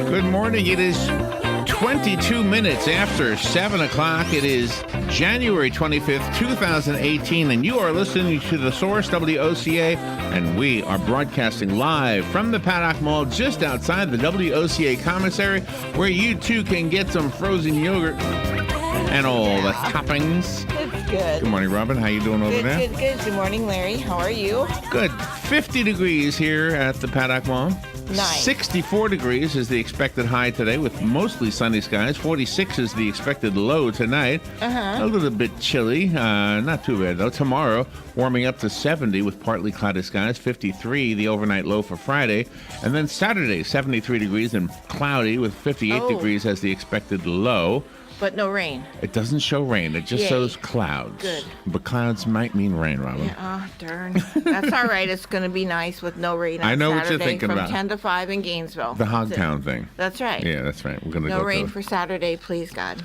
Good morning. It is 22 minutes after 7 o'clock. It is January 25th, 2018, and you are listening to The Source, WOCA, and we are broadcasting live from the Paddock Mall just outside the WOCA commissary, where you too can get some frozen yogurt and all the toppings. It's good. Good morning, Robin. How you doing over there? Good. Good morning, Larry. How are you? Good. 50 degrees here at the Paddock Mall. Nice. 64 degrees is the expected high today with mostly sunny skies. 46 is the expected low tonight. A little bit chilly. Not too bad, though. Tomorrow, warming up to 70 with partly cloudy skies. 53, the overnight low for Friday. And then Saturday, 73 degrees and cloudy with 58 degrees as the expected low. But no rain. It doesn't show rain. It just shows clouds. Good. But clouds might mean rain, Robin. Yeah, darn. That's all right. It's going to be nice with no rain on I know Saturday what you're thinking from about. 10 to 5 in Gainesville. The Hogtown thing. That's right. Yeah, that's right. We're going to No go rain to for Saturday, please, God.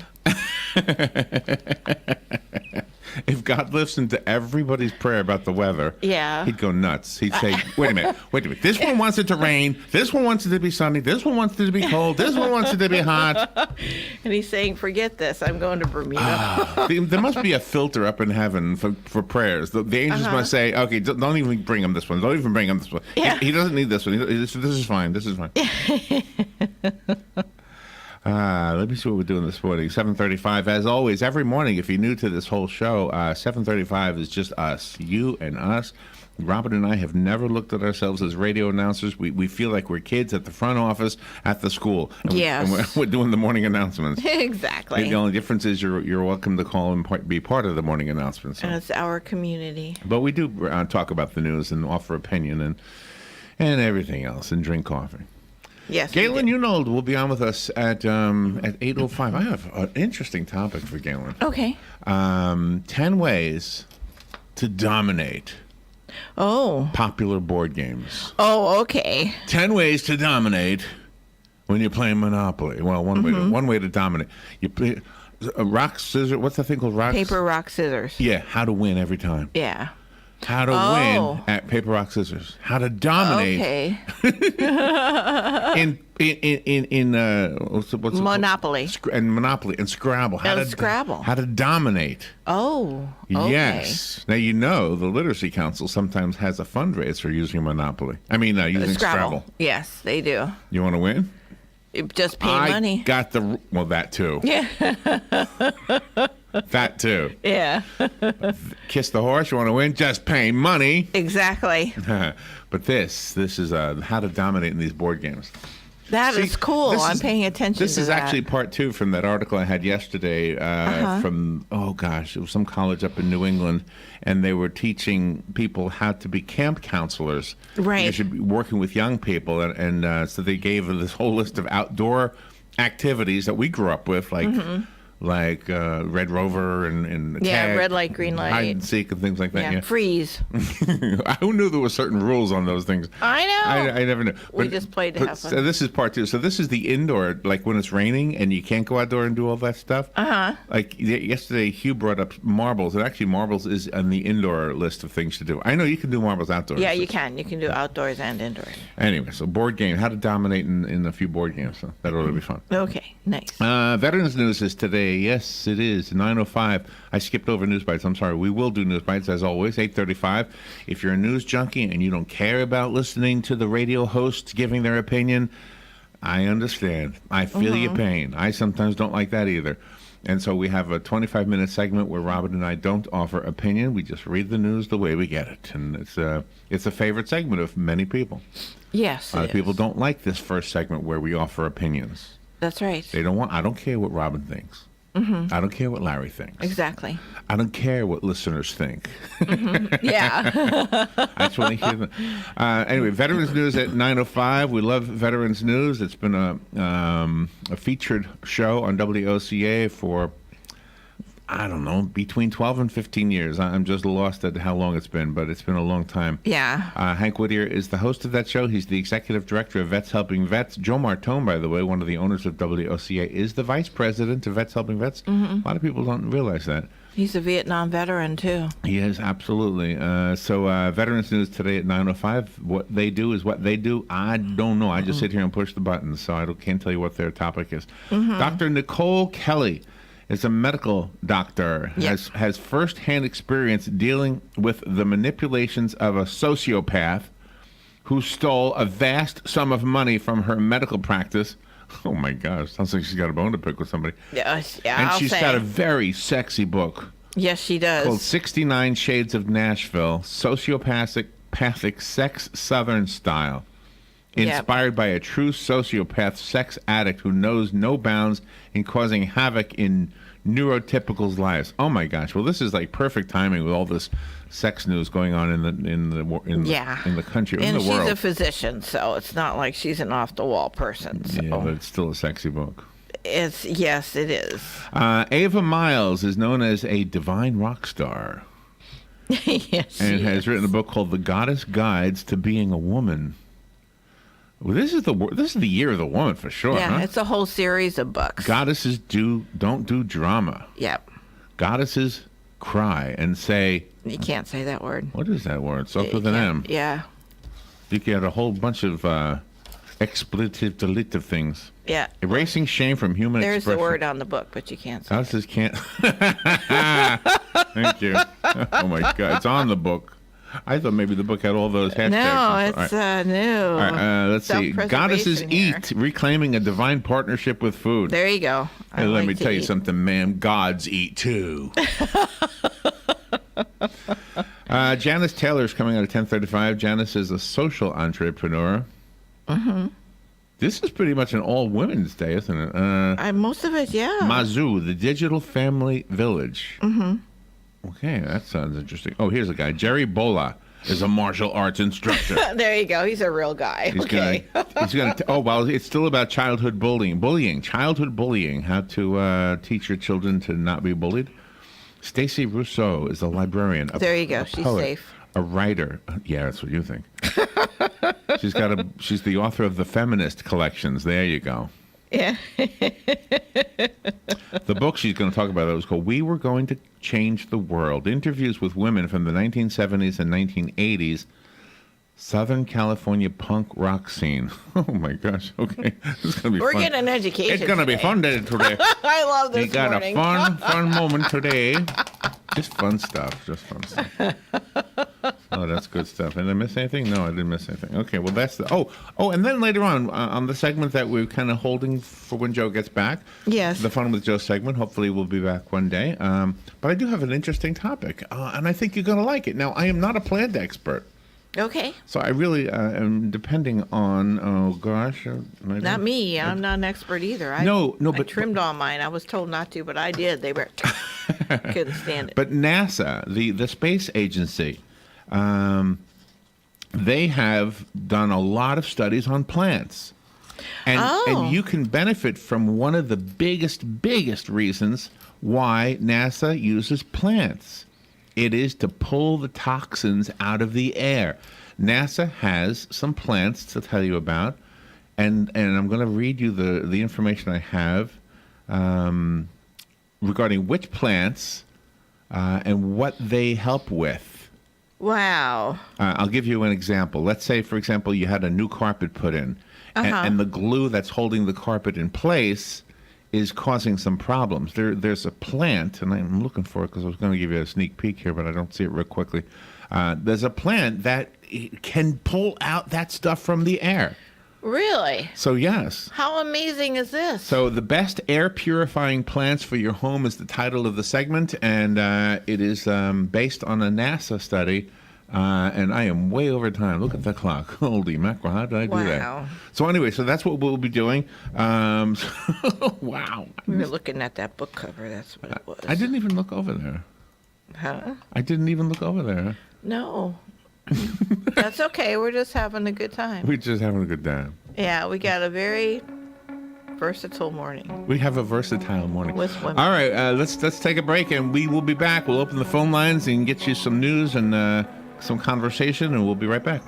If God listened to everybody's prayer about the weather, he'd go nuts. He'd say, wait a minute. This one wants it to rain. This one wants it to be sunny. This one wants it to be cold. This one wants it to be hot. And he's saying, forget this. I'm going to Bermuda. There must be a filter up in heaven for prayers. The angels must say, okay, don't even bring him this one. Don't even bring him this one. Yeah. He doesn't need this one. This is fine. This is fine. Let me see what we're doing this morning. 7:35, as always, every morning. If you're new to this whole show, 7:35 is just us, you and us. Robin and I have never looked at ourselves as radio announcers. We feel like we're kids at the front office at the school. Yes. And we're doing the morning announcements. Exactly. The only difference is you're welcome to call and be part of the morning announcements. So. And it's our community. But we do talk about the news and offer opinion and everything else and drink coffee. Yes. Galen Unold will be on with us at 8:05. I have an interesting topic for Galen. Okay. 10 ways to dominate popular board games. Oh, okay. 10 ways to dominate when you're playing Monopoly. Well, one way to dominate. You play rock, scissors. What's the thing called? Paper, rock, scissors. Yeah, how to win every time. Yeah. How to win at paper, rock, scissors. How to dominate. Okay. in what's Monopoly. And Monopoly and Scrabble. Scrabble. How to dominate. Oh. Okay. Yes. Now, the Literacy Council sometimes has a fundraiser using Monopoly. I mean, using Scrabble. Yes, they do. You want to win? Just pay money. Got that too. Yeah. That too. Yeah. Kiss the horse. You want to win? Just pay money. Exactly. But this is how to dominate in these board games. That is cool. I'm paying attention to that. This is actually part 2 from that article I had yesterday from, it was some college up in New England, and they were teaching people how to be camp counselors. Right. They should be working with young people, and so they gave this whole list of outdoor activities that we grew up with, like Red Rover and red light, green light, hide and seek and things like that. Yeah, freeze. Who knew there were certain rules on those things? I know. I never knew. We just played to have fun. So this is part 2. So this is the indoor, like when it's raining and you can't go outdoor and do all that stuff. Like yesterday, Hugh brought up marbles, and actually marbles is on the indoor list of things to do. I know you can do marbles outdoors. Yeah, you can. You can do outdoors and indoors. Anyway, so board game, how to dominate in a few board games. So that'll really be fun. Okay, nice. Veterans News is today. Yes, it is 9:05. I skipped over News Bites. I'm sorry. We will do News Bites as always. 8:35. If you're a news junkie and you don't care about listening to the radio hosts giving their opinion, I understand. I feel your pain. I sometimes don't like that either. And so we have a 25-minute segment where Robin and I don't offer opinion. We just read the news the way we get it, and it's a favorite segment of many people. Yes, a lot of people don't like this first segment where we offer opinions. That's right. They don't want. I don't care what Robin thinks. I don't care what Larry thinks. Exactly. I don't care what listeners think. Yeah. I just want to hear them. Anyway, Veterans News at 9:05. We love Veterans News. It's been a featured show on WOCA for, I don't know, between 12 and 15 years. I'm just lost at how long it's been, but it's been a long time. Yeah. Hank Whittier is the host of that show. He's the executive director of Vets Helping Vets. Joe Martone, by the way, one of the owners of WOCA, is the vice president of Vets Helping Vets. A lot of people don't realize that. He's a Vietnam veteran, too. He is, absolutely. So Veterans News today at 9:05. What they do is what they do. I don't know. I just sit here and push the buttons, so can't tell you what their topic is. Dr. Nicole Kelly is a medical doctor, has firsthand experience dealing with the manipulations of a sociopath who stole a vast sum of money from her medical practice. Oh, my gosh. Sounds like she's got a bone to pick with somebody. Yes, and she's got a very sexy book. Yes, she does. Called 69 Shades of Nashville, Sociopathic Sex Southern Style. Inspired by a true sociopath sex addict who knows no bounds in causing havoc in neurotypicals' lives. Oh my gosh! Well, this is like perfect timing with all this sex news going on in the country, and in the world. And she's a physician, so it's not like she's an off the wall person. So. Yeah, but it's still a sexy book. Yes, it is. Ava Miles is known as a divine rock star. Yes, and she has written a book called "The Goddess Guides to Being a Woman." Well, this is the year of the woman for sure. Yeah, huh? It's a whole series of books. Goddesses don't do drama. Yep. Goddesses cry and say. You can't say that word. What is that word? It's up with an M. Yeah. You get a whole bunch of expletive, deletive things. Yeah. Erasing shame from human There's expression. the word on the book, but you can't say Goddesses can't. Thank you. Oh my God, it's on the book. I thought maybe the book had all those hashtags. No, it's new. All right, let's see. Goddesses eat, reclaiming a divine partnership with food. There you go. Hey, let me tell you something, ma'am. Gods eat too. Janice Taylor is coming out at 10:35. Janice is a social entrepreneur. Mm-hmm. This is pretty much an all-women's day, isn't it? Most of it, yeah. Mazoo, the digital family village. Mm-hmm. Okay, that sounds interesting. Oh, here's a guy. Jerry Bola is a martial arts instructor. There you go. He's a real guy. He's gonna. Oh, well, it's still about childhood childhood bullying. How to teach your children to not be bullied. Stacey Rousseau is a librarian. There you go. She's poet, safe. A writer. Yeah, that's what you think. She's the author of the Feminist Collections. There you go. Yeah. The book she's going to talk about was called "We Were Going to Change the World: Interviews with Women from the 1970s and 1980s Southern California punk rock scene." Oh my gosh! Okay, this is going to be We're fun. getting an education. It's going to be fun today. I love this. We got morning. a fun moment today. Just fun stuff. Oh, that's good stuff. Did I miss anything? No, I didn't miss anything. Okay, well, that's the... Oh, and then later on the segment that we're kind of holding for when Joe gets back. Yes. The Fun with Joe segment. Hopefully we'll be back one day. But I do have an interesting topic, and I think you're going to like it. Now, I am not a plant expert. Okay. So I really am depending on... Oh, gosh. Not me. I'm not an expert either. No, I but... trimmed all mine. I was told not to, but I did. They were... couldn't stand it. But NASA, the space agency... they have done a lot of studies on plants. And you can benefit from one of the biggest reasons why NASA uses plants. It is to pull the toxins out of the air. NASA has some plants to tell you about, and I'm going to read you the information I have regarding which plants and what they help with. Wow. I'll give you an example. Let's say, for example, you had a new carpet put in, and the glue that's holding the carpet in place is causing some problems. There's a plant, and I'm looking for it because I was going to give you a sneak peek here, but I don't see it real quickly. There's a plant that can pull out that stuff from the air. Really? So, yes. How amazing is this? So, the best air purifying plants for your home is the title of the segment, and it is based on a NASA study. And I am way over time. Look at the clock. Holy mackerel, how did I do that? So, anyway, so that's what we'll be doing. Wow. We were looking at that book cover. That's what it was. I didn't even look over there. Huh? I didn't even look over there. No. That's okay. We're just having a good time. We're just having a good time. Yeah, we got a very versatile morning. We have a versatile morning. With women. All right, let's take a break, and we will be back. We'll open the phone lines and get you some news and some conversation, and we'll be right back.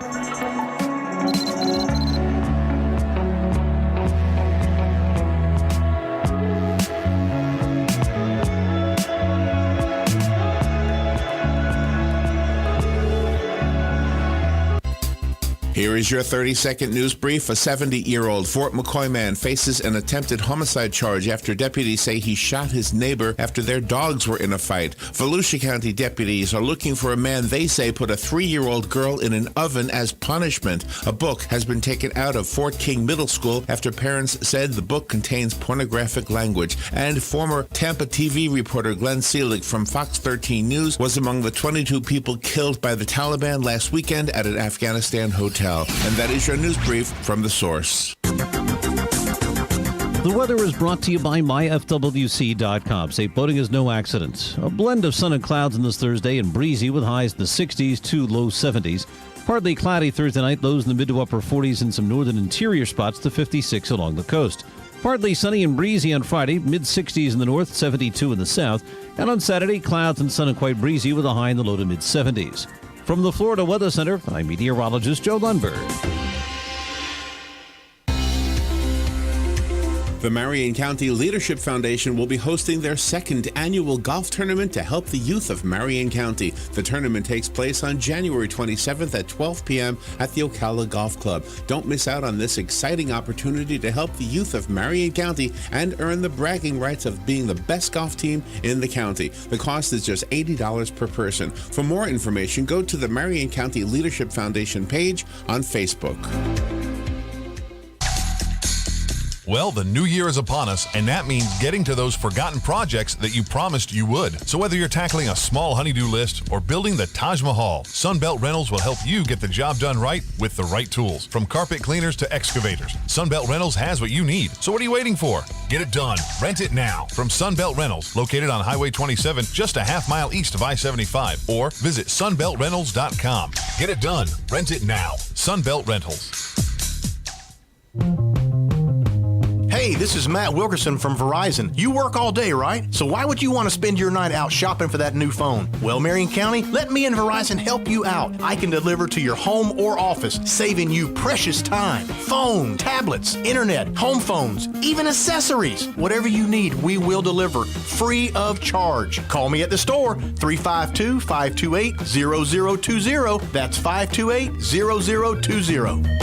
Here is your 30-second news brief. A 70-year-old Fort McCoy man faces an attempted homicide charge after deputies say he shot his neighbor after their dogs were in a fight. Volusia County deputies are looking for a man they say put a 3-year-old girl in an oven as punishment. A book has been taken out of Fort King Middle School after parents said the book contains pornographic language. And former Tampa TV reporter Glenn Seelig from Fox 13 News was among the 22 people killed by the Taliban last weekend at an Afghanistan hotel. And that is your news brief from The Source. The weather is brought to you by myfwc.com. Safe boating is no accident. A blend of sun and clouds on this Thursday and breezy with highs in the 60s to low 70s. Partly cloudy Thursday night, lows in the mid to upper 40s in some northern interior spots to 56 along the coast. Partly sunny and breezy on Friday, mid 60s in the north, 72 in the south. And on Saturday, clouds and sun and quite breezy with a high in the low to mid 70s. From the Florida Weather Center, I'm meteorologist Joe Lundberg. The Marion County Leadership Foundation will be hosting their second annual golf tournament to help the youth of Marion County. The tournament takes place on January 27th at 12 p.m. at the Ocala Golf Club. Don't miss out on this exciting opportunity to help the youth of Marion County and earn the bragging rights of being the best golf team in the county. The cost is just $80 per person. For more information, go to the Marion County Leadership Foundation page on Facebook. Well, the new year is upon us, and that means getting to those forgotten projects that you promised you would. So whether you're tackling a small honeydew list or building the Taj Mahal, Sunbelt Rentals will help you get the job done right with the right tools. From carpet cleaners to excavators, Sunbelt Rentals has what you need. So what are you waiting for? Get it done. Rent it now from Sunbelt Rentals, located on Highway 27, just a half-mile east of I-75, or visit sunbeltrentals.com. Get it done. Rent it now. Sunbelt Rentals. Hey, this is Matt Wilkerson from Verizon. You work all day, right? So why would you want to spend your night out shopping for that new phone? Well, Marion County, let me and Verizon help you out. I can deliver to your home or office, saving you precious time. Phone, tablets, internet, home phones, even accessories. Whatever you need, we will deliver free of charge. Call me at the store, 352-528-0020. That's 528-0020.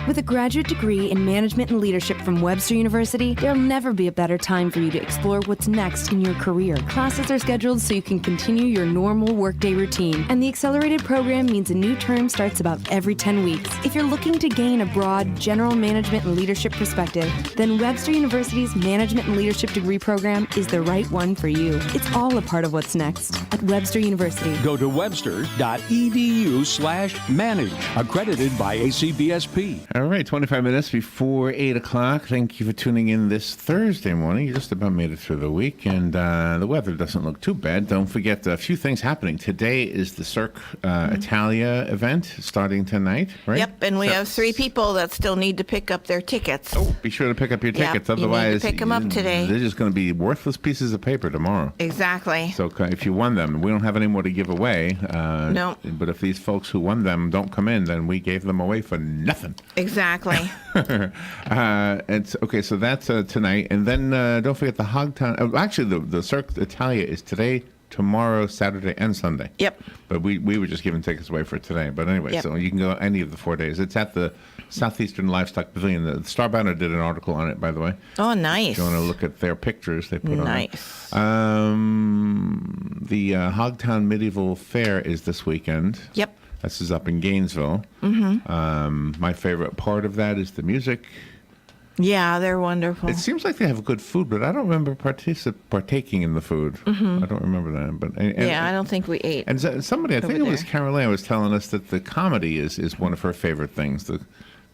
With a graduate degree in management and leadership from Webster University, there'll never be a better time for you to explore what's next in your career. Classes are scheduled so you can continue your normal workday routine, and the accelerated program means a new term starts about every 10 weeks. If you're looking to gain a broad general management and leadership perspective, then Webster University's Management and Leadership degree program is the right one for you. It's all a part of what's next at Webster University. Go to webster.edu/manage, accredited by ACBSP. All right, 25 minutes before 8 o'clock. Thank you for tuning in this Thursday morning. You just about made it through the week, and the weather doesn't look too bad. Don't forget a few things happening. Today is the Cirque Italia event starting tonight, right? Yep, and we have 3 people that still need to pick up their tickets. Oh, be sure to pick up your tickets. Yep, Otherwise, you need to pick them up today. They're just going to be worthless pieces of paper tomorrow. Exactly. So if you won them, we don't have any more to give away. No. But if these folks who won them don't come in, then we gave them away for nothing. Exactly. It's okay. So that's tonight, and then don't forget the Hogtown. Actually, the Cirque Italia is today, tomorrow, Saturday, and Sunday. Yep. But we were just giving tickets away for today. But anyway, Yep. So you can go any of the 4 days. It's at the Southeastern Livestock Pavilion. The Star Banner did an article on it, by the way. Oh, nice. If you want to look at their pictures they put on it. Nice. The Hogtown Medieval Fair is this weekend. Yep. This is up in Gainesville. Mm-hmm. My favorite part of that is the music. Yeah, they're wonderful. It seems like they have good food, but I don't remember partaking in the food. Mm-hmm. I don't remember that. But I don't think we ate. And somebody, I think it was there. Caroline, was telling us that the comedy is one of her favorite things. The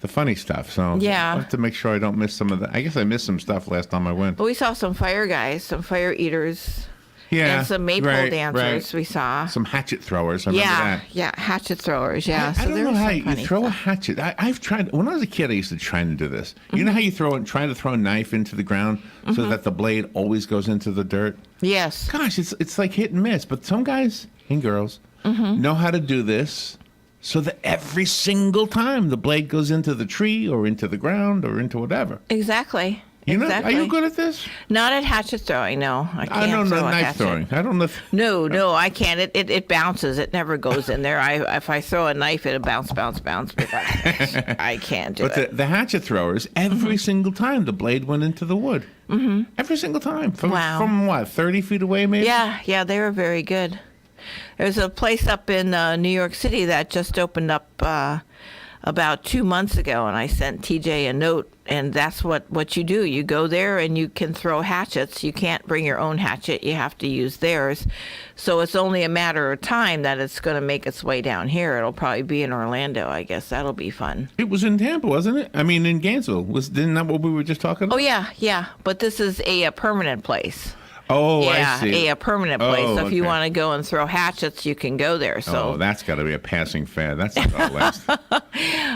funny stuff. So Yeah. I have to make sure I don't miss some of that. I guess I missed some stuff last time I went. But we saw some fire guys, some fire eaters, Yeah, and some maypole dancers right. we saw. Some hatchet throwers. I remember that. Yeah, hatchet throwers, yeah. I don't there know was how some you funny throw a stuff. hatchet. I've tried. When I was a kid, I used to try and do this. You know how you try to throw a knife into the ground so that the blade always goes into the dirt? Yes. Gosh, it's like hit and miss. But some guys and girls know how to do this so that every single time the blade goes into the tree or into the ground or into whatever. Exactly. Are exactly. you good at this? Not at hatchet throwing, no. I can't No, throw a knife hatchet. throwing. I don't know. No, I can't. It bounces. It never goes in there. If I throw a knife, it'll bounce. But I can't do But it. the hatchet throwers, every single time the blade went into the wood. Mm-hmm. Every single time. Wow. From what, 30 feet away maybe? Yeah, they were very good. There's a place up in New York City that just opened up about 2 months ago, and I sent TJ a note, and that's what you do. You go there and you can throw hatchets. You can't bring your own hatchet. You have to use theirs. So it's only a matter of time that it's going to make its way down here. It'll probably be in Orlando, I guess. That'll be fun. It was in Tampa, wasn't it? I mean, in Gainesville. Isn't that what we were just talking about? Oh, yeah. But this is a permanent place. Oh, Yeah, I see. a permanent place. Oh, So if you okay. want to go and throw hatchets, you can go there. So, Oh, that's got to be a passing fad. That's not going to last.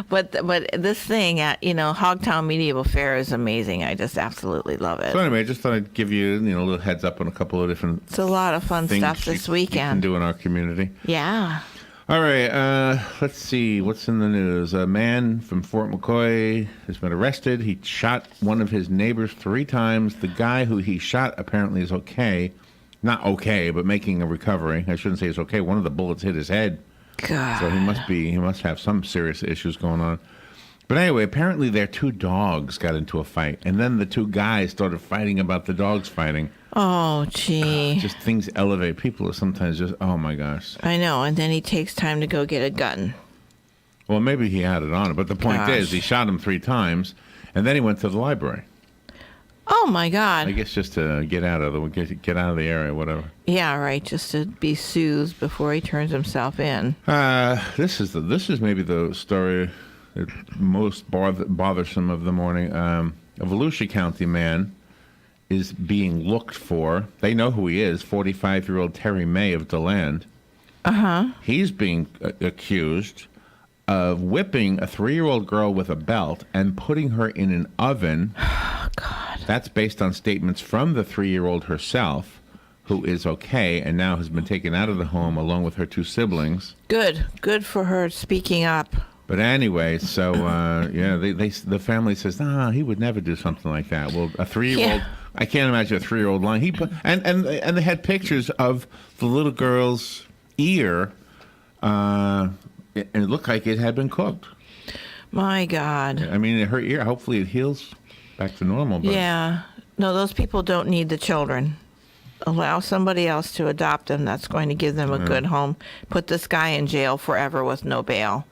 but this thing at Hogtown Medieval Fair is amazing. I just absolutely love it. So anyway, I just thought I'd give you, a little heads up on a couple of different It's a lot of fun things stuff this you can weekend. do in our community. Yeah. All right, let's see. What's in the news? A man from Fort McCoy has been arrested. He shot one of his neighbors 3 times. The guy who he shot apparently is okay. Not okay, but making a recovery. I shouldn't say he's okay. One of the bullets hit his head. God. So he must have some serious issues going on. But anyway, apparently their 2 dogs got into a fight. And then the 2 guys started fighting about the dogs fighting. Oh, gee. Just things elevate. People are sometimes just, oh my gosh. I know. And then he takes time to go get a gun. Well, maybe he had it on him. But the point is, Gosh. he shot him 3 times. And then he went to the library. Oh, my God. I guess just to get out of the area, whatever. Yeah, right. Just to be soothed before he turns himself in. This is maybe the story that most bothersome of the morning. A Volusia County man is being looked for. They know who he is. 45-year-old Terry May of DeLand. He's being accused of whipping a 3-year-old girl with a belt and putting her in an oven. Oh, God. That's based on statements from the 3-year-old herself, who is okay and now has been taken out of the home along with her 2 siblings. Good for her speaking up. But anyway, so the family says, he would never do something like that. Well, a 3-year-old, Yeah. I can't imagine a 3-year-old lying. He put, and they had pictures of the little girl's ear, and it looked like it had been cooked. My God. I mean, her ear, hopefully it heals back to normal. But Yeah. No, those people don't need the children. Allow somebody else to adopt them. That's going to give them a good home. Put this guy in jail forever with no bail.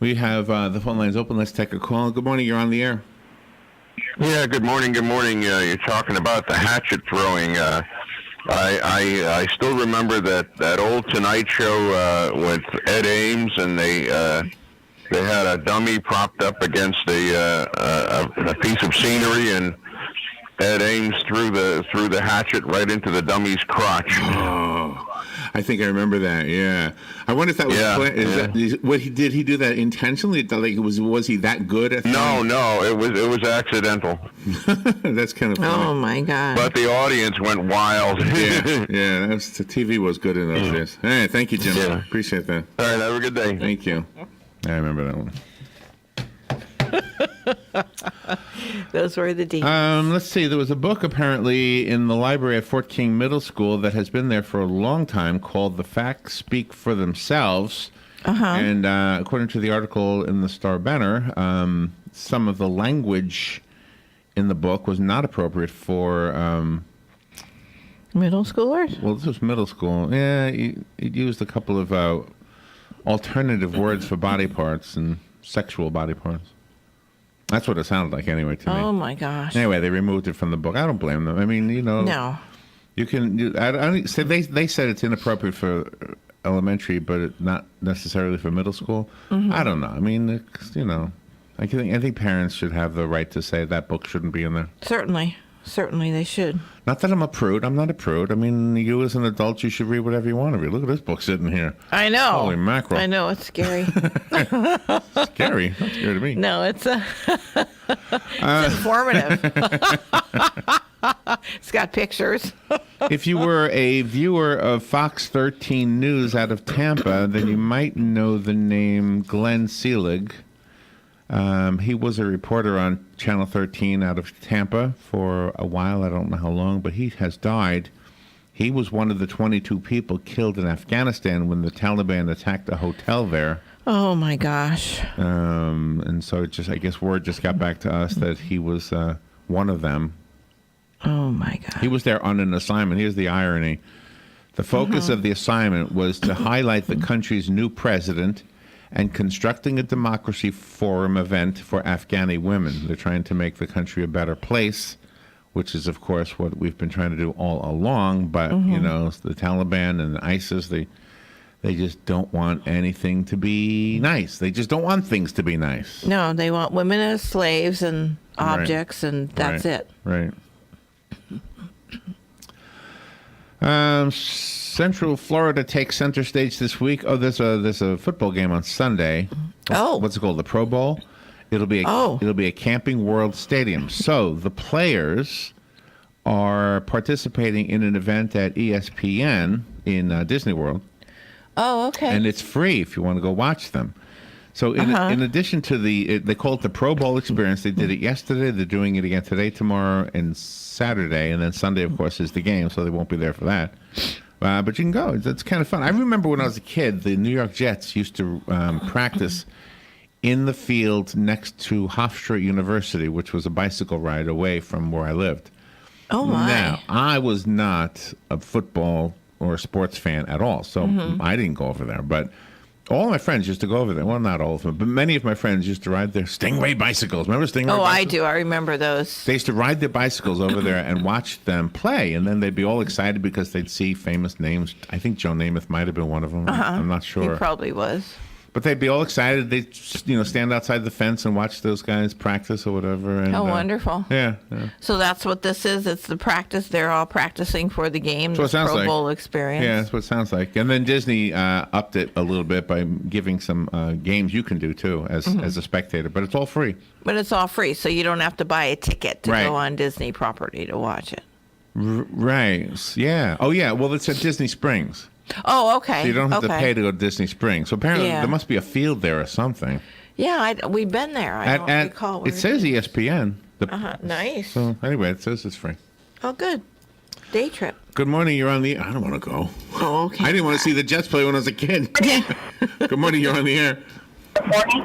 we have the phone lines open. Let's take a call. Good morning. You're on the air. Yeah, good morning. You're talking about the hatchet throwing. I still remember that old Tonight Show with Ed Ames, and they had a dummy propped up against a piece of scenery, and Ed Ames threw the hatchet right into the dummy's crotch. Oh, I think I remember that. Yeah, I wonder if that was. Did he do that intentionally? Like, was he that good at? No, it was accidental. That's kind of funny. Oh, my God. But the audience went wild. Yeah. The TV was good in those days. All right, thank you, Jim. Yeah. Appreciate that. All right, have a good day. Thank you. I remember that one. Those were the deeds. Let's see. There was a book apparently in the library at Fort King Middle School that has been there for a long time called "The Facts Speak for Themselves." And according to the article in the Star Banner, some of the language in the book was not appropriate for. Middle schoolers? Well, this was middle school. Yeah, he used a couple of alternative words for body parts and sexual body parts. That's what it sounded like anyway to me. Oh, my gosh. Anyway, they removed it from the book. I don't blame them. I mean, No. you can. I so they said it's inappropriate for elementary, but not necessarily for middle school. I don't know. I mean, I think parents should have the right to say that book shouldn't be in there. Certainly they should. Not that I'm a prude. I'm not a prude. I mean, you as an adult, you should read whatever you want to read. Look at this book sitting here. I know. Holy mackerel. I know, it's scary. Scary. Not scary to me. No, it's informative. It's got pictures. If you were a viewer of Fox 13 News out of Tampa, then you might know the name Glenn Seelig. He was a reporter on Channel 13 out of Tampa for a while. I don't know how long, but he has died. He was one of the 22 people killed in Afghanistan when the Taliban attacked a hotel there. Oh, my gosh. And so I guess word just got back to us that he was one of them. Oh, my God. He was there on an assignment. Here's the irony. The focus of the assignment was to highlight the country's new president and constructing a democracy forum event for Afghani women. They're trying to make the country a better place, which is, of course, what we've been trying to do all along. But, the Taliban and ISIS, they just don't want anything to be nice. They just don't want things to be nice. No, they want women as slaves and objects, and that's it. Right. Central Florida takes center stage this week. Oh, there's a football game on Sunday. Oh. What's it called? The Pro Bowl? It'll be a Camping World Stadium. So the players are participating in an event at ESPN in Disney World. Oh, okay. And it's free if you want to go watch them. So in addition to they call it the Pro Bowl experience. They did it yesterday. They're doing it again today, tomorrow, and Saturday. And then Sunday, of course, is the game, so they won't be there for that. But you can go. It's kind of fun. I remember when I was a kid, the New York Jets used to practice in the field next to Hofstra University, which was a bicycle ride away from where I lived. Oh, my. Now, I was not a football or a sports fan at all, so I didn't go over there. But all my friends used to go over there. Well, not all of them, but many of my friends used to ride their Stingray bicycles. Remember Stingray bicycles? I do. I remember those. They used to ride their bicycles over there and watch them play, and then they'd be all excited because they'd see famous names. I think Joe Namath might have been one of them. I'm not sure. He probably was. But they'd be all excited. They'd stand outside the fence and watch those guys practice or whatever. And, wonderful. Yeah. So that's what this is. It's the practice. They're all practicing for the game, the Pro Bowl experience. Yeah, that's what it sounds like. And then Disney upped it a little bit by giving some games you can do, too, as a spectator. But it's all free. But it's all free, so you don't have to buy a ticket to go on Disney property to watch it. Right. Yeah. Oh, yeah. Well, it's at Disney Springs. Oh, okay. So you don't have to pay to go to Disney Springs. So apparently there must be a field there or something. Yeah, we've been there. I don't recall. It says ESPN. Nice. So anyway, it says it's free. Oh, good. Day trip. Good morning. You're on the air. I don't want to go. Oh, okay. I didn't want to see the Jets play when I was a kid. Good morning. You're on the air. Good morning.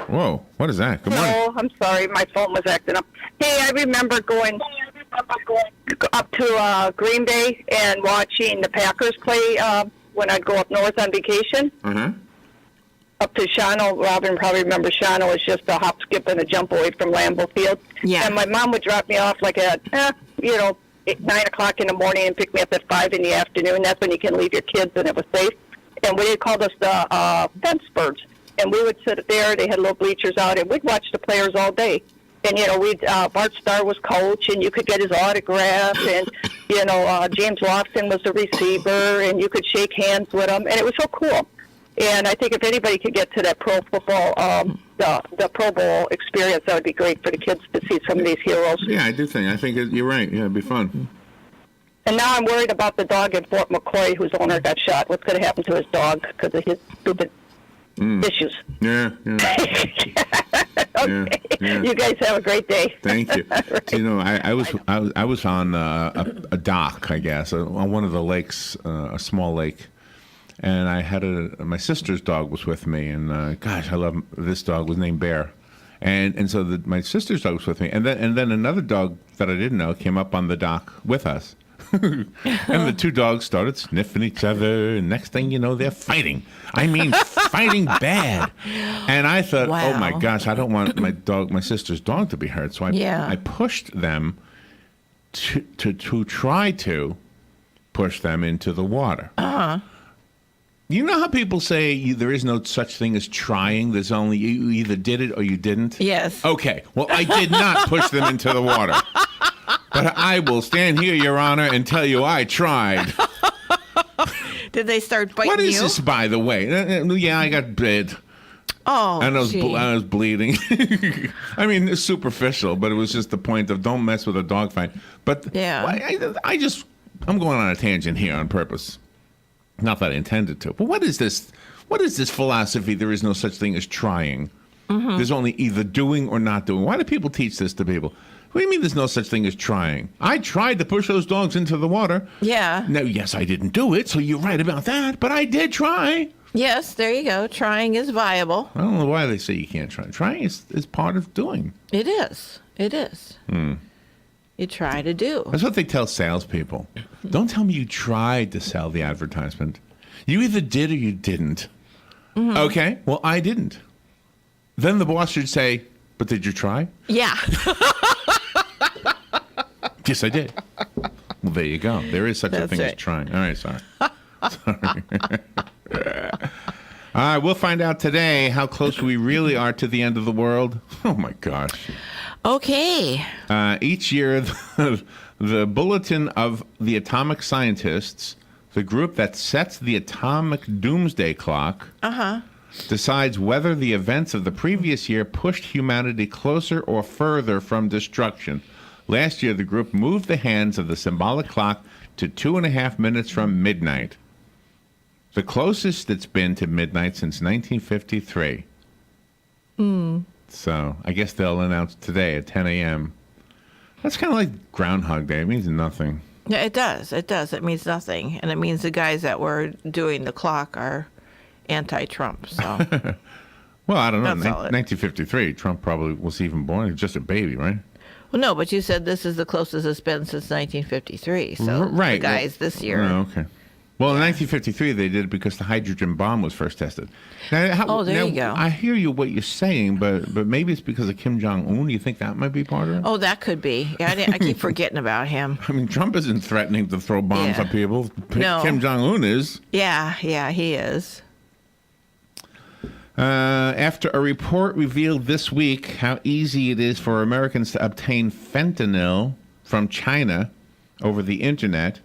Whoa. What is that? Good morning. Oh, I'm sorry. My phone was acting up. Hey, I remember going up to Green Bay and watching the Packers play when I'd go up north on vacation. Up to Shawano. Robin probably remembers Shawano was just a hop, skip, and a jump away from Lambeau Field. Yeah. And my mom would drop me off like at, 9 o'clock in the morning and pick me up at 5 in the afternoon. That's when you can leave your kids and it was safe. And we called us the fence birds. And we would sit there. They had little bleachers out, and we'd watch the players all day. And, Bart Starr was coach, and you could get his autograph. And, James Lofton was the receiver, and you could shake hands with him. And it was so cool. And I think if anybody could get to that pro football, the Pro Bowl experience, that would be great for the kids to see some of these heroes. Yeah, I think you're right. Yeah, it'd be fun. And now I'm worried about the dog in Fort McCoy whose owner got shot. What's going to happen to his dog because of his stupid issues? Yeah. Okay. Yeah. You guys have a great day. Thank you. Right. I was on a dock, I guess, on one of the lakes, a small lake, and I had my sister's dog was with me, and gosh, I love this dog. Was named Bear, and so my sister's dog was with me, and then another dog that I didn't know came up on the dock with us. And the two dogs started sniffing each other, and next thing you know, they're fighting. I mean, fighting bad. And I thought, oh my gosh, I don't want my sister's dog to be hurt. So I pushed them to try to push them into the water. You know how people say there is no such thing as trying? There's only you either did it or you didn't? Yes. Okay. Well, I did not push them into the water. But I will stand here, Your Honor, and tell you I tried. Did they start biting you? What is this, by the way? Yeah, I got bit. Oh, and I was bleeding. I mean, it's superficial, but it was just the point of don't mess with a dog fight. But yeah. I'm going on a tangent here on purpose. Not that I intended to. But what is this? What is this philosophy? There is no such thing as trying. There's only either doing or not doing. Why do people teach this to people? What do you mean there's no such thing as trying? I tried to push those dogs into the water. Yeah. No, yes, I didn't do it, so you're right about that, but I did try. Yes, there you go. Trying is viable. I don't know why they say you can't try. Trying is part of doing. It is. It is. You try to do. That's what they tell salespeople. Don't tell me you tried to sell the advertisement. You either did or you didn't. Okay, well, I didn't. Then the boss should say, but did you try? Yeah. Yes, I did. Well, there you go. There is such a That's thing as right. trying. All right, sorry. Sorry. All right, we'll find out today how close we really are to the end of the world. Oh, my gosh. Okay. Each year, the Bulletin of the Atomic Scientists, the group that sets the atomic doomsday clock, decides whether the events of the previous year pushed humanity closer or further from destruction. Last year, the group moved the hands of the symbolic clock to 2.5 minutes from midnight, the closest it's been to midnight since 1953. So I guess they'll announce today at 10 a.m. That's kind of like Groundhog Day. It means nothing. Yeah, it does. It does. It means nothing. And it means the guys that were doing the clock are anti-Trump. So Well, I don't know. That's all it- 1953, Trump probably was even born. He was just a baby, right? Well, no, but you said this is the closest it's been since 1953. So Right. the guys this year. Oh, okay. Well, in 1953, they did it because the hydrogen bomb was first tested. Now, There you go. I hear you what you're saying, but maybe it's because of Kim Jong-un. You think that might be part of it? Oh, that could be. Yeah, I keep forgetting about him. I mean, Trump isn't threatening to throw bombs Yeah. on people. No. Kim Jong-un is. Yeah, he is. After a report revealed this week how easy it is for Americans to obtain fentanyl from China over the internet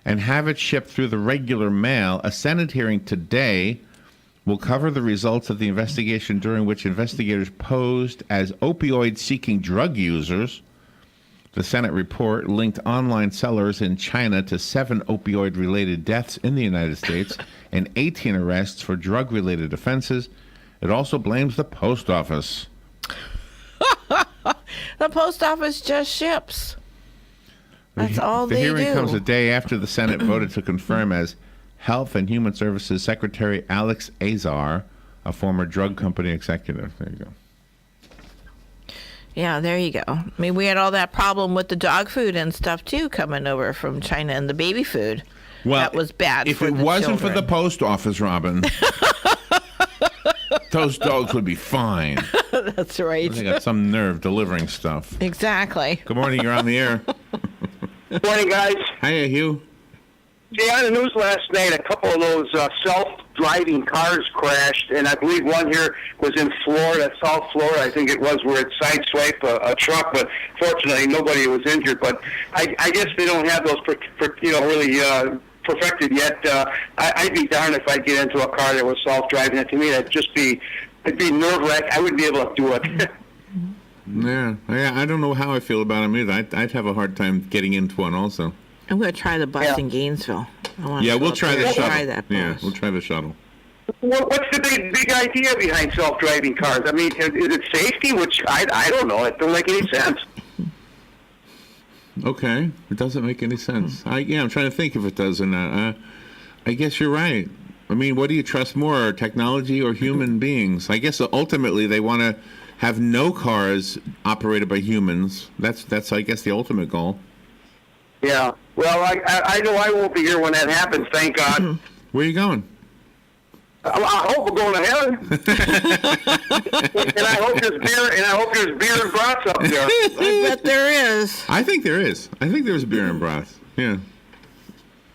and have it shipped through the regular mail, a Senate hearing today will cover the results of the investigation during which investigators posed as opioid-seeking drug users. The Senate report linked online sellers in China to 7 opioid-related deaths in the United States and 18 arrests for drug-related offenses. It also blames the post office. The post office just ships. That's all The they hearing do. comes a day after the Senate voted to confirm as Health and Human Services Secretary Alex Azar, a former drug company executive. There you go. Yeah, there you go. I mean, we had all that problem with the dog food and stuff too coming over from China and the baby food. Well, that was bad. If for it the wasn't children. for the post office, Robin, those dogs would be fine. That's right. They got some nerve delivering stuff. Exactly. Good morning. You're on the air. Morning, guys. Hiya, Hugh. See, on the news last night, a couple of those self-driving cars crashed, and I believe one here was in Florida, South Florida, I think it was, where it sideswiped a truck, but fortunately nobody was injured. But I guess they don't have those, really perfected yet. I'd be darned if I'd get into a car that was self-driving. And to me, it'd be nerve-wracking. I wouldn't be able to do it. Yeah, I don't know how I feel about them either. I'd have a hard time getting into one also. I'm going to try the bus in Gainesville. Yeah, we'll try the shuttle. Try that bus. Yeah, we'll try the shuttle. What's the big idea behind self-driving cars? I mean, is it safety? Which I don't know. It don't make any sense. Okay, it doesn't make any sense. I'm trying to think if it does or not. I guess you're right. I mean, what do you trust more, technology or human beings? I guess ultimately they want to have no cars operated by humans. That's I guess the ultimate goal. Yeah. Well, I know I won't be here when that happens. Thank God. Where are you going? I hope we're going to heaven. and I hope there's beer and brats up there. I bet there is. I think there is. I think there's beer and broth. Yeah.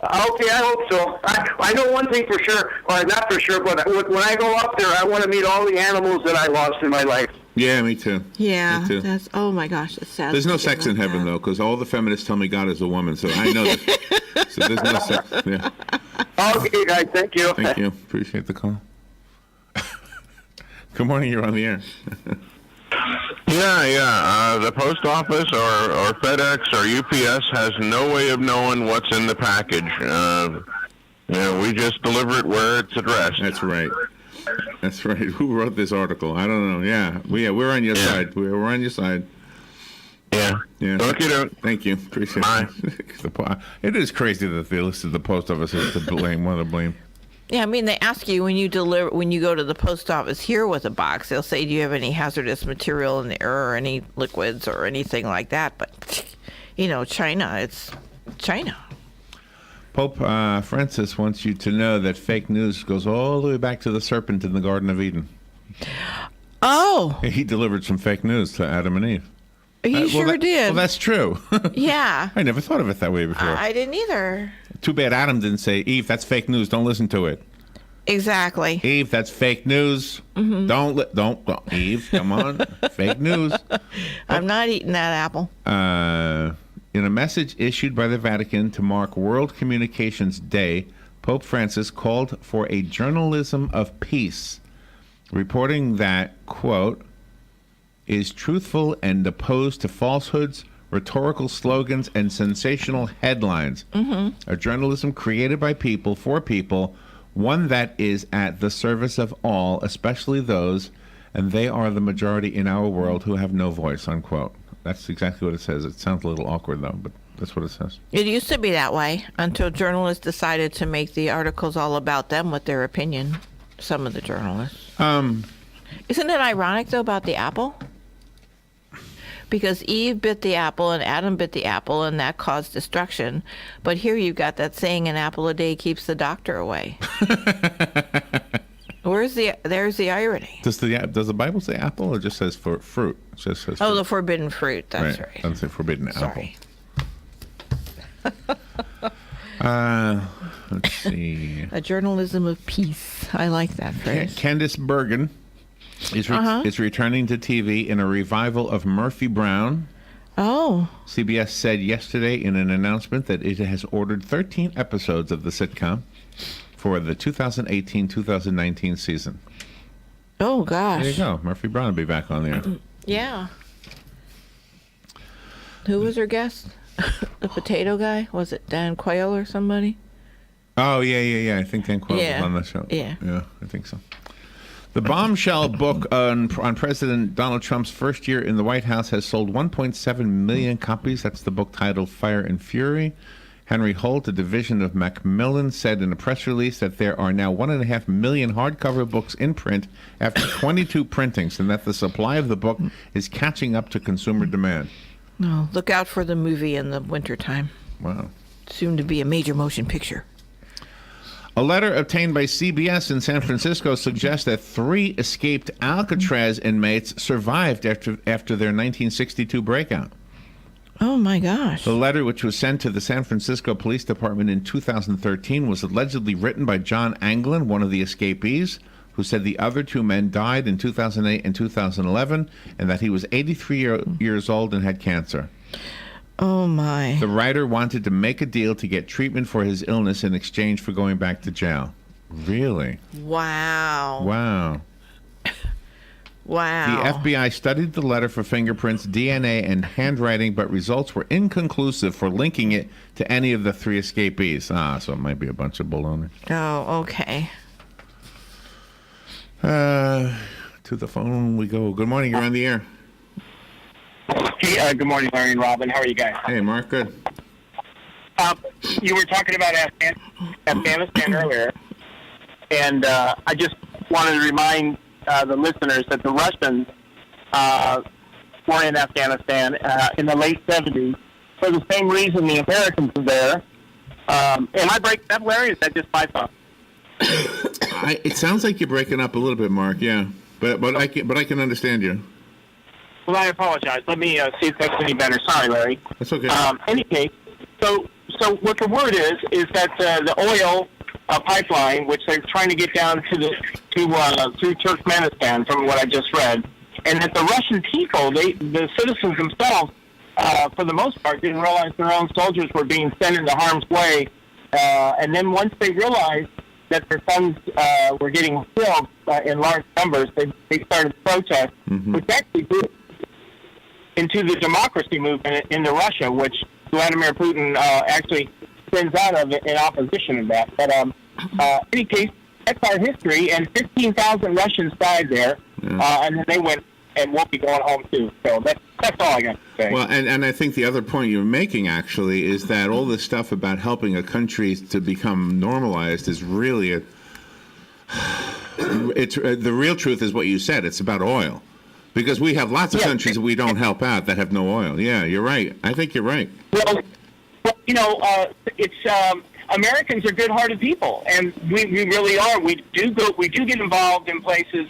Okay, I hope so. I know one thing for sure, or not for sure, but when I go up there, I want to meet all the animals that I lost in my life. Yeah, me too. Yeah, Me too. that's, oh my gosh, that's sad. There's no to think sex in about heaven, that. though, because all the feminists tell me God is a woman, so I know that. So there's no sex. Yeah. Okay, guys, thank you. Thank you. Appreciate the call. Good morning. You're on the air. Yeah. The post office or FedEx or UPS has no way of knowing what's in the package. We just deliver it where it's addressed. That's right. That's right. Who wrote this article? I don't know. Yeah, we're on your side. We're on your side. Yeah. Okay. Thank you. Appreciate it. It is crazy that they listed the post office as to blame. What to blame? Yeah, I mean, they ask you when you go to the post office here with a box, they'll say, do you have any hazardous material in there or any liquids or anything like that? But, China, it's China. Pope Francis wants you to know that fake news goes all the way back to the serpent in the Garden of Eden. Oh. He delivered some fake news to Adam and Eve. He sure did. Well, that's true. Yeah. I never thought of it that way before. I didn't either. Too bad Adam didn't say, Eve, that's fake news. Don't listen to it. Exactly. Eve, that's fake news. Mm-hmm. Don't. Eve, come on. Fake news. I'm not eating that apple. In a message issued by the Vatican to mark World Communications Day, Pope Francis called for a journalism of peace, reporting that, quote, is truthful and opposed to falsehoods, rhetorical slogans, and sensational headlines. Mm-hmm. A journalism created by people, for people, one that is at the service of all, especially those, and they are the majority in our world who have no voice, unquote. That's exactly what it says. It sounds a little awkward, though, but that's what it says. It used to be that way until journalists decided to make the articles all about them with their opinion, some of the journalists. Isn't it ironic, though, about the apple? Because Eve bit the apple and Adam bit the apple, and that caused destruction. But here you've got that saying, an apple a day keeps the doctor away. There's the irony. Does the Bible say apple or just says for fruit? It just says fruit. The forbidden fruit. That's right. Doesn't say forbidden Sorry. apple. Let's see. A journalism of peace. I like that phrase. Candice Bergen is returning to TV in a revival of Murphy Brown. Oh. CBS said yesterday in an announcement that it has ordered 13 episodes of the sitcom for the 2018-2019 season. Oh, gosh. There you go. Murphy Brown will be back on there. Yeah. Who was her guest? The potato guy? Was it Dan Quayle or somebody? Oh, yeah. I think Dan Quayle was on the show. Yeah, I think so. The bombshell book on President Donald Trump's first year in the White House has sold 1.7 million copies. That's the book titled Fire and Fury. Henry Holt, a division of Macmillan, said in a press release that there are now 1.5 million hardcover books in print after 22 printings, and that the supply of the book is catching up to consumer demand. No, look out for the movie in the wintertime. Wow. Soon to be a major motion picture. A letter obtained by CBS in San Francisco suggests that 3 escaped Alcatraz inmates survived after their 1962 breakout. Oh, my gosh. The letter, which was sent to the San Francisco Police Department in 2013, was allegedly written by John Anglin, one of the escapees, who said the other 2 men died in 2008 and 2011, and that he was 83 years old and had cancer. Oh, my. The writer wanted to make a deal to get treatment for his illness in exchange for going back to jail. Really? Wow. Wow. Wow. The FBI studied the letter for fingerprints, DNA, and handwriting, but results were inconclusive for linking it to any of the 3 escapees. So it might be a bunch of baloney. Oh, okay. To the phone we go. Good morning. You're on the air. Hey, good morning, Larry and Robin. How are you guys? Hey, Mark. Good. You were talking about Afghanistan earlier, and I just wanted to remind the listeners that the Russians were in Afghanistan in the late 70s for the same reason the Americans were there. Am I breaking up, Larry? Is that just my thought? It sounds like you're breaking up a little bit, Mark. Yeah, but I can understand you. Well, I apologize. Let me see if that's any better. Sorry, Larry. That's okay. Any case, so what the word is that the oil pipeline, which they're trying to get down to through Turkmenistan, from what I just read, and that the Russian people, the citizens themselves, for the most part, didn't realize their own soldiers were being sent into harm's way, and then once they realized that their sons were getting killed in large numbers, they started to protest, which actually grew into the democracy movement into Russia, which Vladimir Putin actually spins out of it in opposition of that. But in any case, that's our history, and 15,000 Russians died there, and then they went and won't be going home too. So that's all I got to say. Well, and I think the other point you're making actually is that all this stuff about helping a country to become normalized is really the real truth is what you said. It's about oil, because we have lots of countries that we don't help out that have no oil. Yeah, you're right. I think you're right. Well, it's Americans are good-hearted people, and we really are. We do get involved in places.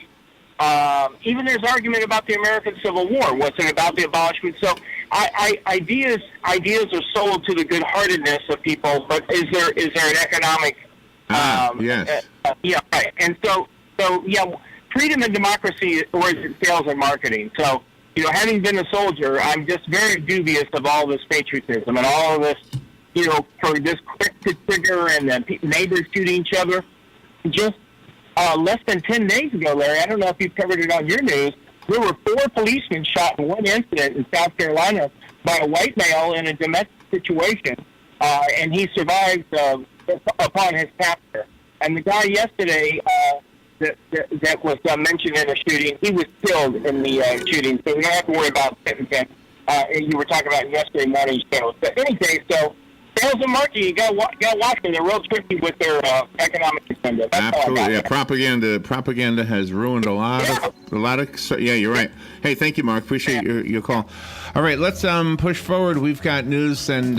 Even there's argument about the American Civil War. Was it about the abolishment? So ideas are sold to the good-heartedness of people, but is there an economic? Yes. Right. And so freedom and democracy, or is it sales and marketing? So having been a soldier, I'm just very dubious of all this patriotism and all of this. For this quick to trigger and then neighbors shooting each other. Just less than 10 days ago, Larry, I don't know if you've covered it on your news, there were 4 policemen shot in one incident in South Carolina by a white male in a domestic situation, and he survived upon his capture. And the guy yesterday that was mentioned in the shooting, he was killed in the shooting, so we don't have to worry about sentencing. You were talking about yesterday morning's show. But in any case, so sales and marketing, you got to watch them. They're real tricky with their economic agenda. Absolutely, yeah. Propaganda has ruined a lot of. Yeah, you're right. Hey, thank you, Mark. Appreciate your call. All right, let's push forward. We've got news and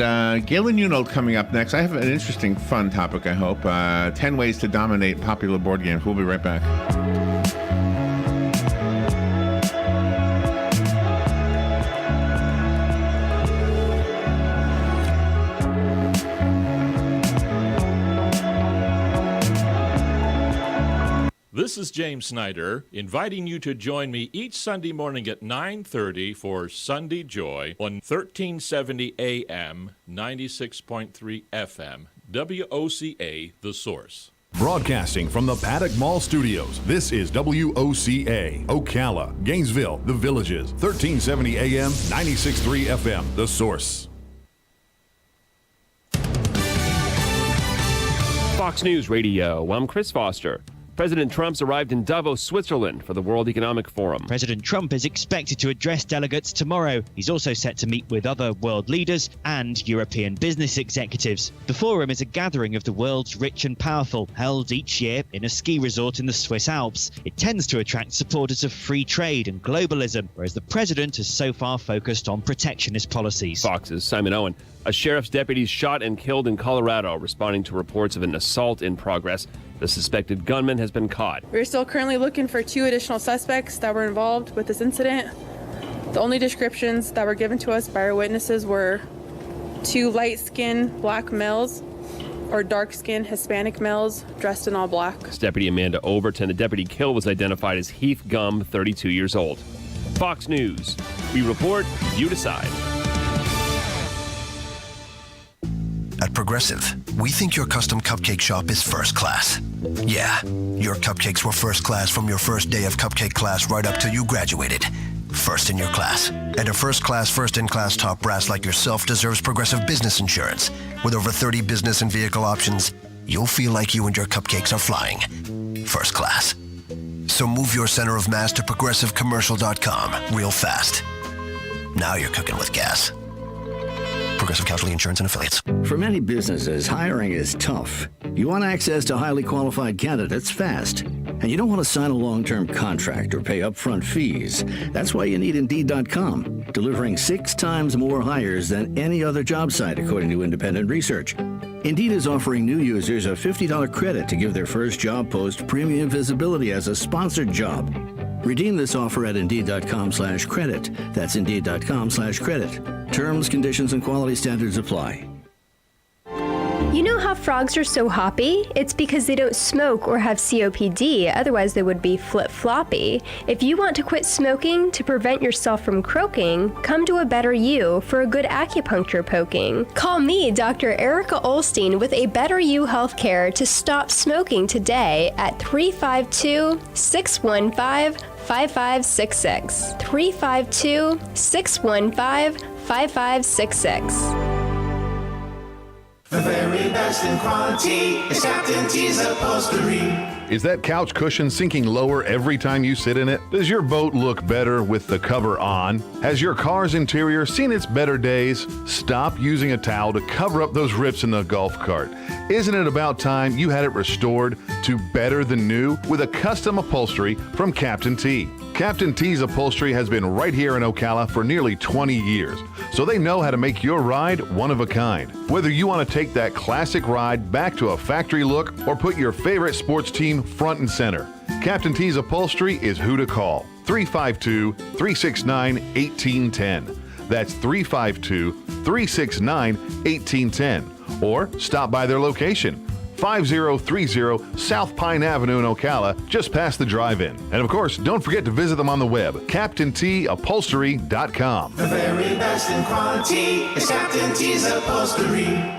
Galen Unold coming up next. I have an interesting, fun topic. I hope 10 ways to dominate popular board games. We'll be right back. This is James Snyder, inviting you to join me each Sunday morning at 9:30 for Sunday Joy on 1370 AM, 96.3 FM, WOCA, The Source. Broadcasting from the Paddock Mall Studios, this is WOCA, Ocala, Gainesville, The Villages, 1370 AM, 96.3 FM, The Source. Fox News Radio, I'm Chris Foster. President Trump's arrived in Davos, Switzerland for the World Economic Forum. President Trump is expected to address delegates tomorrow. He's also set to meet with other world leaders and European business executives. The forum is a gathering of the world's rich and powerful, held each year in a ski resort in the Swiss Alps. It tends to attract supporters of free trade and globalism, whereas the president has so far focused on protectionist policies. Fox's Simon Owen. A sheriff's deputy shot and killed in Colorado, responding to reports of an assault in progress. The suspected gunman has been caught. We're still currently looking for 2 additional suspects that were involved with this incident. The only descriptions that were given to us by our witnesses were 2 light-skinned black males or dark-skinned Hispanic males dressed in all black. This Deputy Amanda Overton, the deputy killed, was identified as Heath Gum, 32 years old. Fox News. We report, you decide. At Progressive, we think your custom cupcake shop is first class. Yeah, your cupcakes were first class from your first day of cupcake class right up till you graduated. First in your class. And a first-class, first-in-class top brass like yourself deserves Progressive Business Insurance. With over 30 business and vehicle options, you'll feel like you and your cupcakes are flying. First class. So move your center of mass to progressivecommercial.com real fast. Now you're cooking with gas. Progressive Casualty Insurance and Affiliates. For many businesses, hiring is tough. You want access to highly qualified candidates fast. And you don't want to sign a long-term contract or pay upfront fees. That's why you need Indeed.com, delivering 6 times more hires than any other job site, according to independent research. Indeed is offering new users a $50 credit to give their first job post premium visibility as a sponsored job. Redeem this offer at Indeed.com/credit. That's Indeed.com/credit. Terms, conditions, and quality standards apply. You know how frogs are so hoppy? It's because they don't smoke or have COPD, otherwise they would be flip-floppy. If you want to quit smoking to prevent yourself from croaking, come to A Better You for a good acupuncture poking. Call me, Dr. Erica Olstein, with A Better You Healthcare to stop smoking today at 352-615-5566. 352-615-5566. The very best in quality is Captain T's Upholstery. Is that couch cushion sinking lower every time you sit in it? Does your boat look better with the cover on? Has your car's interior seen its better days? Stop using a towel to cover up those rips in the golf cart. Isn't it about time you had it restored to better than new with a custom upholstery from Captain T? Captain T's Upholstery has been right here in Ocala for nearly 20 years, so they know how to make your ride one of a kind. Whether you want to take that classic ride back to a factory look or put your favorite sports team front and center, Captain T's Upholstery is who to call. 352-369-1810. That's 352-369-1810. Or stop by their location, 5030 South Pine Avenue in Ocala, just past the drive-in. And of course, don't forget to visit them on the web, CaptainTUpholstery.com. The very best in quality is Captain T's Upholstery.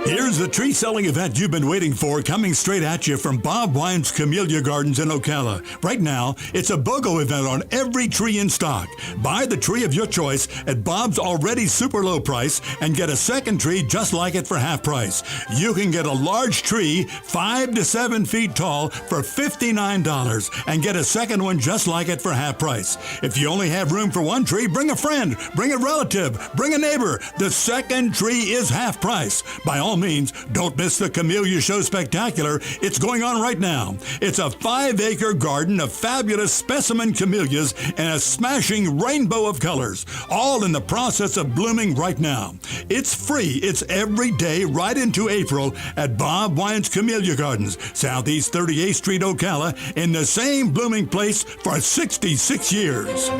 Here's the tree selling event you've been waiting for, coming straight at you from Bob Wine's Camellia Gardens in Ocala. Right now, it's a BOGO event on every tree in stock. Buy the tree of your choice at Bob's already super low price and get a second tree just like it for half price. You can get a large tree 5 to 7 feet tall for $59 and get a second one just like it for half price. If you only have room for one tree, bring a friend, bring a relative, bring a neighbor. The second tree is half price. By all means, don't miss the Camellia Show Spectacular. It's going on right now. It's a 5-acre garden of fabulous specimen camellias and a smashing rainbow of colors, all in the process of blooming right now. It's free. It's every day right into April at Bob Wine's Camellia Gardens, Southeast 38th Street, Ocala, in the same blooming place for 66 years.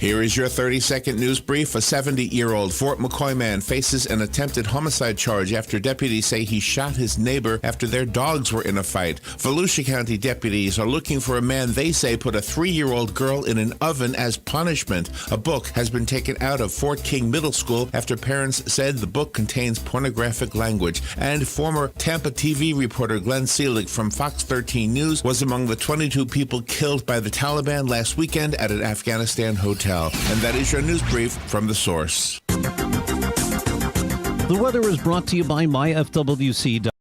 Here is your 30-second news brief. A 70-year-old Fort McCoy man faces an attempted homicide charge after deputies say he shot his neighbor after their dogs were in a fight. Volusia County deputies are looking for a man they say put a 3-year-old girl in an oven as punishment. A book has been taken out of Fort King Middle School after parents said the book contains pornographic language. And former Tampa TV reporter Glenn Seelig from Fox 13 News was among the 22 people killed by the Taliban last weekend at an Afghanistan hotel. And that is your news brief from The Source. The weather is brought to you by MyFWC.